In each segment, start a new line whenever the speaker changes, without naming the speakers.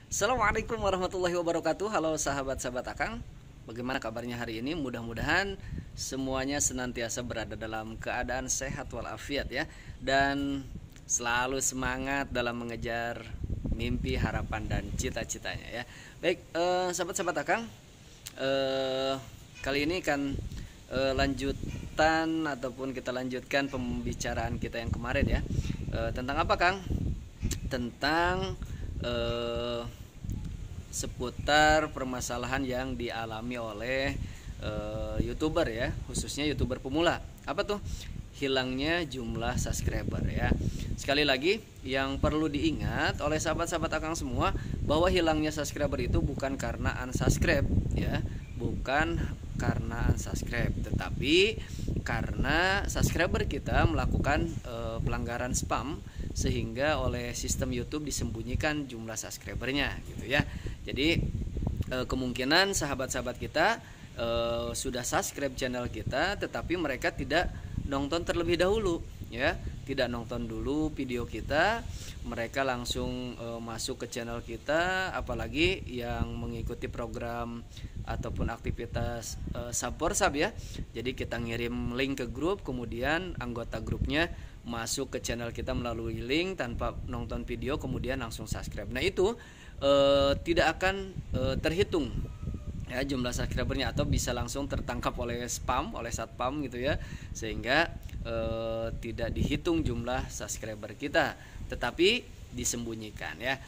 Assalamualaikum warahmatullahi wabarakatuh. Halo sahabat-sahabat Akang. Bagaimana kabarnya hari ini? Mudah-mudahan semuanya senantiasa berada dalam keadaan sehat walafiat ya. Dan selalu semangat dalam mengejar mimpi, harapan, dan cita-citanya ya. Baik, sahabat-sahabat Akang, kali ini kan lanjutan ataupun kita lanjutkan pembicaraan kita yang kemarin ya. Tentang apa, Kang? Tentang seputar permasalahan yang dialami oleh YouTuber ya, khususnya YouTuber pemula. Apa tuh? Hilangnya jumlah subscriber ya. Sekali lagi yang perlu diingat oleh sahabat-sahabat Akang semua, bahwa hilangnya subscriber itu bukan karena unsubscribe ya, bukan karena unsubscribe, tetapi karena subscriber kita melakukan pelanggaran spam, sehingga oleh sistem YouTube disembunyikan jumlah subscribernya gitu ya. Jadi kemungkinan sahabat-sahabat kita sudah subscribe channel kita, tetapi mereka tidak nonton terlebih dahulu ya, tidak nonton dulu video kita, mereka langsung masuk ke channel kita, apalagi yang mengikuti program ataupun aktivitas sub ya. Jadi kita ngirim link ke grup, kemudian anggota grupnya masuk ke channel kita melalui link tanpa nonton video, kemudian langsung subscribe. Nah itu tidak akan terhitung ya jumlah subscribernya, atau bisa langsung tertangkap oleh spam, oleh satpam gitu ya, sehingga tidak dihitung jumlah subscriber kita, tetapi disembunyikan ya.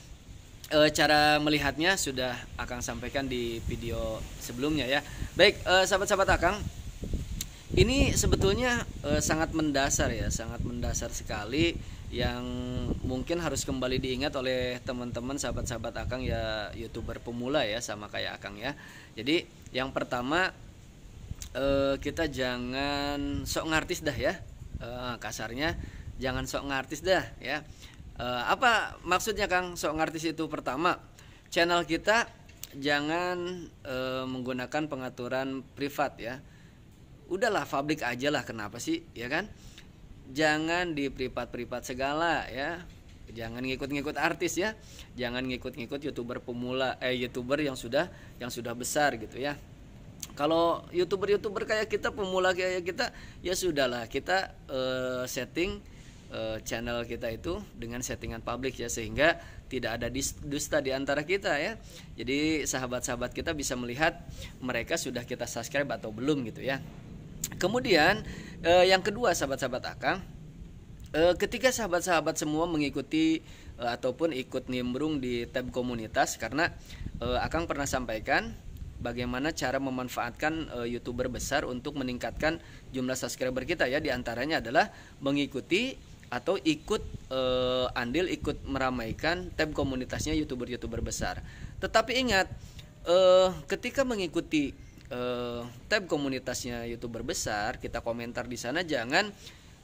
Cara melihatnya sudah Akang sampaikan di video sebelumnya ya. Baik, sahabat-sahabat Akang, ini sebetulnya sangat mendasar ya, sangat mendasar sekali, yang mungkin harus kembali diingat oleh teman-teman sahabat-sahabat Akang ya, YouTuber pemula ya, sama kayak Akang ya. Jadi yang pertama, kita jangan sok ngartis dah ya, kasarnya jangan sok ngartis dah ya. Apa maksudnya Kang sok ngartis itu? Pertama, channel kita jangan menggunakan pengaturan privat ya. Udahlah publik aja lah, kenapa sih ya kan? Jangan di privat-privat segala ya. Jangan ngikut-ngikut artis ya. Jangan ngikut-ngikut YouTuber pemula, YouTuber yang sudah besar gitu ya. Kalau YouTuber kayak kita, pemula kayak kita, ya sudahlah, kita setting channel kita itu dengan settingan publik ya, sehingga tidak ada dusta di antara kita ya. Jadi sahabat-sahabat kita bisa melihat mereka sudah kita subscribe atau belum gitu ya. Kemudian yang kedua, sahabat-sahabat Akang, ketika sahabat-sahabat semua mengikuti ataupun ikut nimbrung di tab komunitas, karena Akang pernah sampaikan bagaimana cara memanfaatkan YouTuber besar untuk meningkatkan jumlah subscriber kita ya. Di antaranya adalah mengikuti atau ikut andil, ikut meramaikan tab komunitasnya YouTuber besar. Tetapi ingat, ketika mengikuti tab komunitasnya YouTuber besar, kita komentar di sana, jangan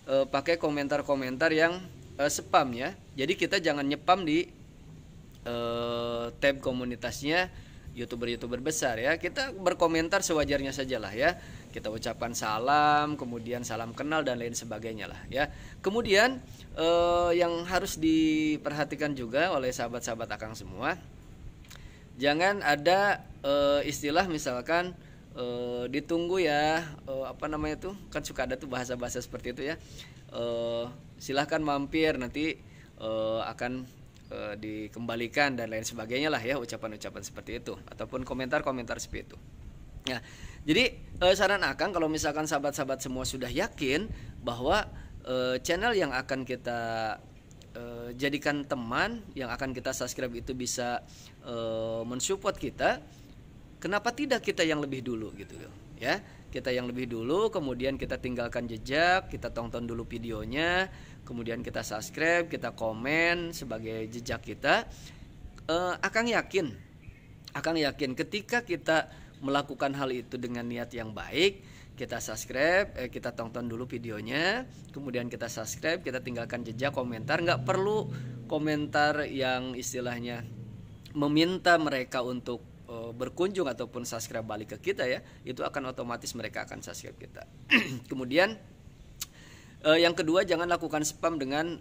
pakai komentar-komentar yang spam ya. Jadi kita jangan nyepam di tab komunitasnya YouTuber besar ya. Kita berkomentar sewajarnya sajalah ya. Kita ucapkan salam, kemudian salam kenal dan lain sebagainya lah ya. Kemudian yang harus diperhatikan juga oleh sahabat-sahabat Akang semua, jangan ada istilah misalkan ditunggu ya, apa namanya tuh, kan suka ada tuh bahasa-bahasa seperti itu ya. Silahkan mampir, nanti akan dikembalikan dan lain sebagainya lah ya, ucapan-ucapan seperti itu ataupun komentar-komentar seperti itu. Ya, jadi saran Akang, kalau misalkan sahabat-sahabat semua sudah yakin bahwa channel yang akan kita jadikan teman, yang akan kita subscribe itu bisa mensupport kita, kenapa tidak kita yang lebih dulu gitu ya. Kita yang lebih dulu, kemudian kita tinggalkan jejak, kita tonton dulu videonya, kemudian kita subscribe, kita komen sebagai jejak kita. Akang yakin ketika kita melakukan hal itu dengan niat yang baik, kita subscribe, kita tonton dulu videonya, kemudian kita subscribe, kita tinggalkan jejak, komentar. Nggak perlu komentar yang istilahnya meminta mereka untuk berkunjung ataupun subscribe balik ke kita ya. Itu akan otomatis mereka akan subscribe kita. Kemudian yang kedua, jangan lakukan spam dengan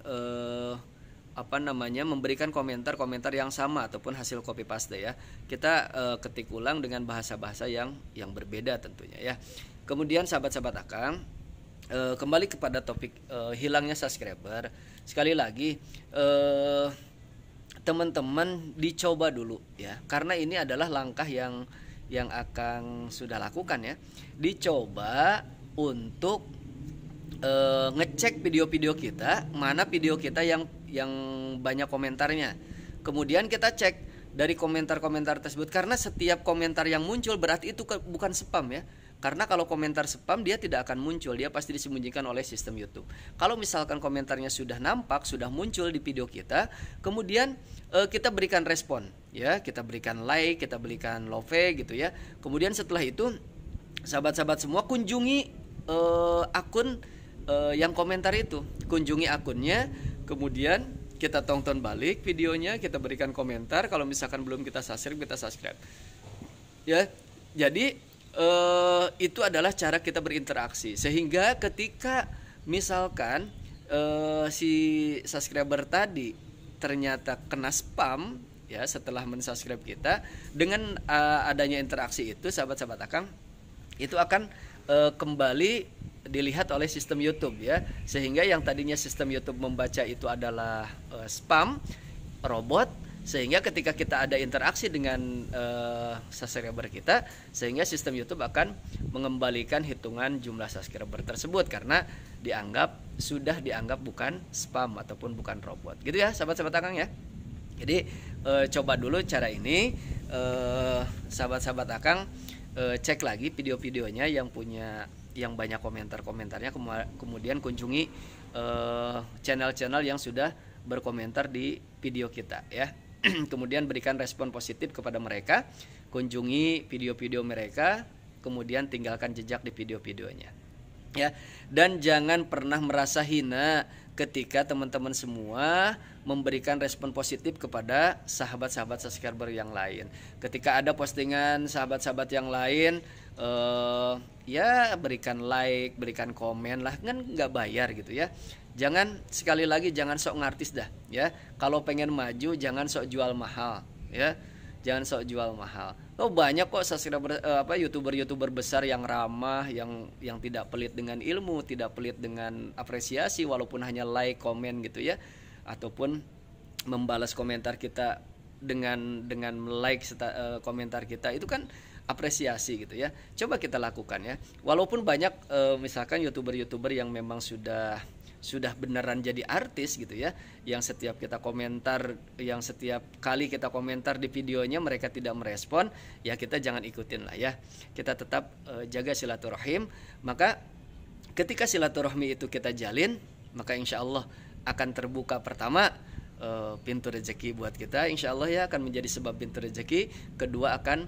memberikan komentar-komentar yang sama ataupun hasil copy paste ya. Kita ketik ulang dengan bahasa-bahasa yang berbeda tentunya ya. Kemudian sahabat-sahabat Akang, kembali kepada topik hilangnya subscriber. Sekali lagi teman-teman dicoba dulu ya. Karena ini adalah langkah yang Akang sudah lakukan ya. Dicoba untuk ngecek video-video kita, mana video kita yang banyak komentarnya. Kemudian kita cek dari komentar-komentar tersebut, karena setiap komentar yang muncul berarti itu bukan spam ya. Karena kalau komentar spam dia tidak akan muncul, dia pasti disembunyikan oleh sistem YouTube. Kalau misalkan komentarnya sudah nampak, sudah muncul di video kita, kemudian kita berikan respon ya, kita berikan like, kita berikan love gitu ya. Kemudian setelah itu sahabat-sahabat semua kunjungi akun yang komentar itu, kunjungi akunnya, kemudian kita tonton balik videonya, kita berikan komentar. Kalau misalkan belum kita subscribe ya. Jadi itu adalah cara kita berinteraksi, sehingga ketika misalkan si subscriber tadi ternyata kena spam ya setelah mensubscribe kita, dengan adanya interaksi itu sahabat-sahabat Akang, itu akan kembali dilihat oleh sistem YouTube ya, sehingga yang tadinya sistem YouTube membaca itu adalah spam robot, sehingga ketika kita ada interaksi dengan subscriber kita, sehingga sistem YouTube akan mengembalikan hitungan jumlah subscriber tersebut karena sudah dianggap bukan spam ataupun bukan robot gitu ya sahabat-sahabat Akang ya. Jadi coba dulu cara ini, sahabat-sahabat Akang, cek lagi video-videonya yang banyak komentarnya, kemudian kunjungi channel-channel yang sudah berkomentar di video kita ya. Kemudian berikan respon positif kepada mereka, kunjungi video-video mereka, kemudian tinggalkan jejak di video-videonya ya. Dan jangan pernah merasa hina ketika teman-teman semua memberikan respon positif kepada sahabat-sahabat subscriber yang lain. Ketika ada postingan sahabat-sahabat yang lain, ya berikan like, berikan komen lah, kan nggak bayar gitu ya. Jangan, sekali lagi, jangan sok ngartis dah ya. Kalau pengen maju jangan sok jual mahal ya. Jangan sok jual mahal. Oh, banyak kok subscriber YouTuber besar yang ramah, yang tidak pelit dengan ilmu, tidak pelit dengan apresiasi walaupun hanya like, komen gitu ya, ataupun membalas komentar kita dengan like komentar kita, itu kan apresiasi gitu ya. Coba kita lakukan ya. Walaupun banyak misalkan YouTuber yang memang sudah beneran jadi artis gitu ya, yang setiap kali kita komentar di videonya mereka tidak merespon, ya kita jangan ikutin lah ya. Kita tetap jaga silaturahim. Maka ketika silaturahmi itu kita jalin, maka insya Allah akan terbuka pertama pintu rezeki buat kita, insya Allah ya, akan menjadi sebab pintu rezeki. Kedua akan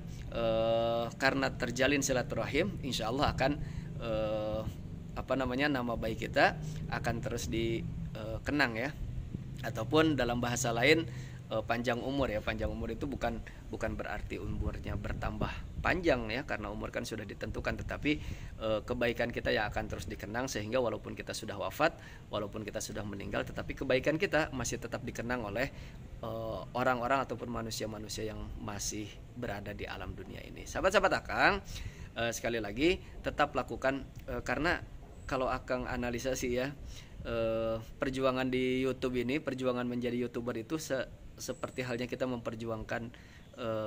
karena terjalin silaturahim, insya Allah akan nama baik kita akan terus dikenang ya, ataupun dalam bahasa lain panjang umur ya. Panjang umur itu bukan berarti umurnya bertambah panjang ya, karena umur kan sudah ditentukan, tetapi kebaikan kita yang akan terus dikenang, sehingga walaupun kita sudah wafat, walaupun kita sudah meninggal, tetapi kebaikan kita masih tetap dikenang oleh orang-orang ataupun manusia-manusia yang masih berada di alam dunia ini. Sahabat-sahabat Akang, sekali lagi tetap lakukan, karena kalau Akang analisa sih ya, perjuangan di YouTube ini, perjuangan menjadi YouTuber itu seperti halnya kita memperjuangkan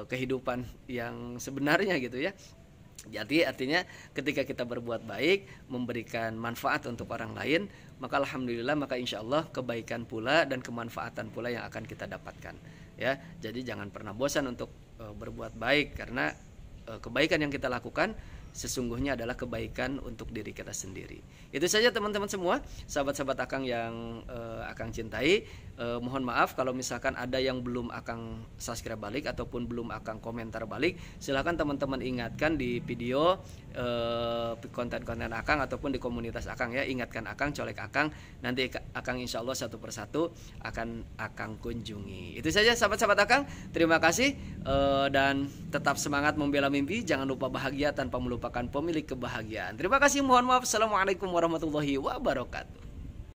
kehidupan yang sebenarnya gitu ya. Jadi artinya ketika kita berbuat baik, memberikan manfaat untuk orang lain, maka alhamdulillah, maka insya Allah kebaikan pula dan kemanfaatan pula yang akan kita dapatkan ya. Jadi jangan pernah bosan untuk berbuat baik, karena kebaikan yang kita lakukan sesungguhnya adalah kebaikan untuk diri kita sendiri. Itu saja teman-teman semua, sahabat-sahabat Akang yang Akang cintai. Mohon maaf kalau misalkan ada yang belum Akang subscribe balik ataupun belum Akang komentar balik. Silahkan teman-teman ingatkan di video konten-konten Akang ataupun di komunitas Akang ya. Ingatkan Akang, colek Akang, nanti Akang insya Allah satu persatu akan Akang kunjungi. Itu saja sahabat-sahabat Akang, terima kasih dan tetap semangat membela mimpi. Jangan lupa bahagia tanpa melupakan pemilik kebahagiaan. Terima kasih, mohon maaf. Assalamualaikum warahmatullahi wabarakatuh.